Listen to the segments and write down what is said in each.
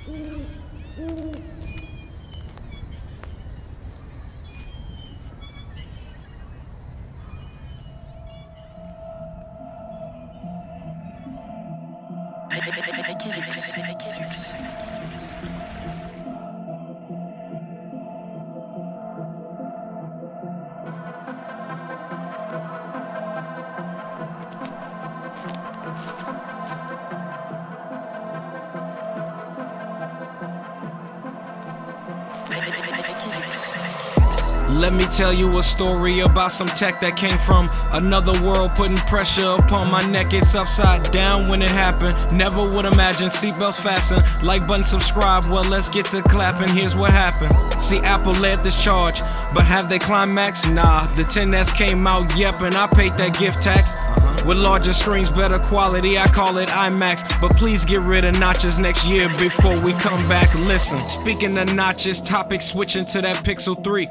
RikeLuxxBeats. Let me tell you a story about some tech that came from another world, putting pressure upon my neck. It's upside down when it happened. Never would imagine. Seatbelts fastened. Like button, subscribe. Well, let's get to clapping. Here's what happened. See, Apple led this charge, but have they climaxed? Nah, the 10S came out, yep, and I paid that gift tax. With larger screens, better quality, I call it IMAX. But please get rid of notches next year before we come back. Listen, speaking of notches, topic switching to that Pixel 3.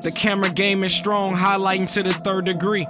The camera game is strong, highlighting to the 3rd degree.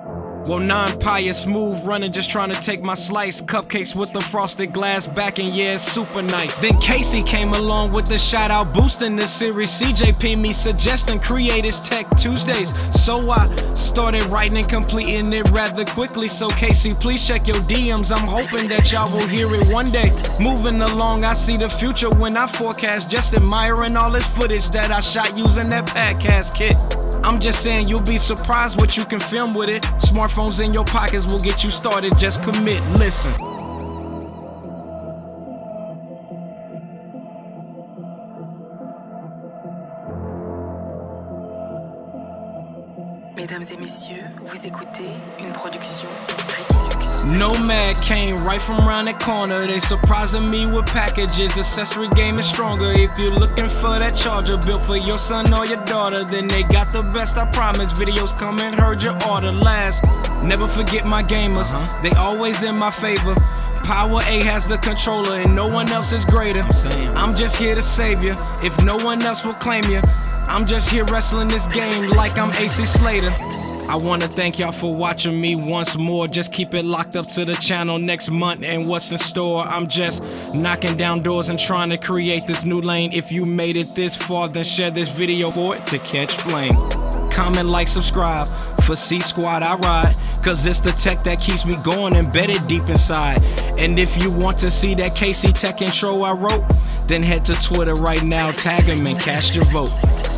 Well, non-pie is smooth running, just trying to take my slice. Cupcakes with the frosted glass backing, yeah, it's super nice. Then Casey came along with the shout out boosting the series. CJP me suggesting Creators Tech Tuesdays. So I started writing and completing it rather quickly. So Casey, please check your DMs. I'm hoping that y'all will hear it one day. Moving along, I see the future when I forecast. Just admiring all this footage that I shot using that podcast kit. I'm just saying you'll be surprised what you can film with it. Smartphones in your pockets will get you started, just commit, listen. Mesdames et messieurs, vous écoutez une production RikeLuxx. Nomad came right from around the corner. They surprising me with packages. Accessory game is stronger. If you're looking for that charger built for your son or your daughter, then they got the best, I promise. Videos coming, heard your order last. Never forget my gamers, they always in my favor. Power A has the controller and no one else is greater. I'm just here to save you if no one else will claim you. I'm just here wrestling this game like I'm AC Slater. I wanna thank y'all for watching me once more. Just keep it locked up to the channel next month and what's in store. I'm just knocking down doors and trying to create this new lane. If you made it this far, then share this video for it to catch flame. Comment, like, subscribe. For C Squad I ride, cause it's the tech that keeps me going, embedded deep inside. And if you want to see that KC Tech intro I wrote, then head to Twitter right now, tag him and cast your vote.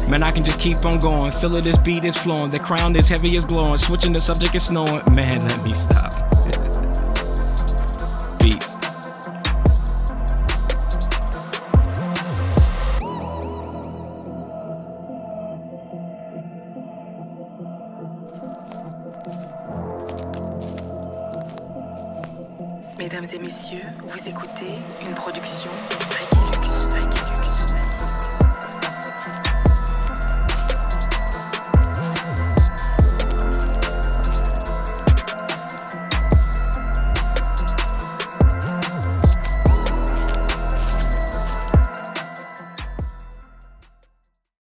Man, I can just keep on going, feel it, this beat is flowing, the crown is heavy as glowing, switching the subject is snowing. Man, let me stop. Peace. Mesdames et messieurs, vous écoutez une production RikeLuxx.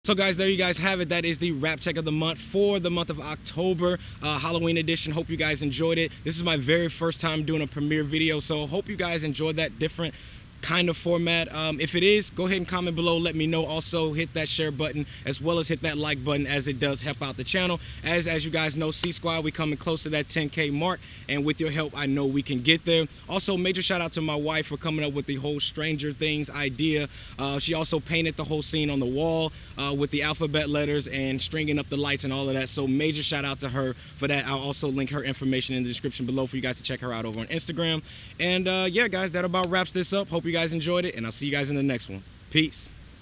So guys, there you guys have it. That is the rap check of the month for the month of October, Halloween edition. Hope you guys enjoyed it. This is my very first time doing a premiere video, so hope you guys enjoyed that different kind of format. If it is, go ahead and comment below, let me know. Also hit that share button as well as hit that like button, as it does help out the channel. As you guys know, C Squad, we coming close to that 10K mark, and with your help I know we can get there. Also, major shout out to my wife for coming up with the whole Stranger Things idea. She also painted the whole scene on the wall with the alphabet letters and stringing up the lights and all of that, so major shout out to her for that. I'll also link her information in the description below for you guys to check her out over on Instagram. And yeah guys, that about wraps this up. Hope you guys enjoyed it, and I'll see you guys in the next one. Peace.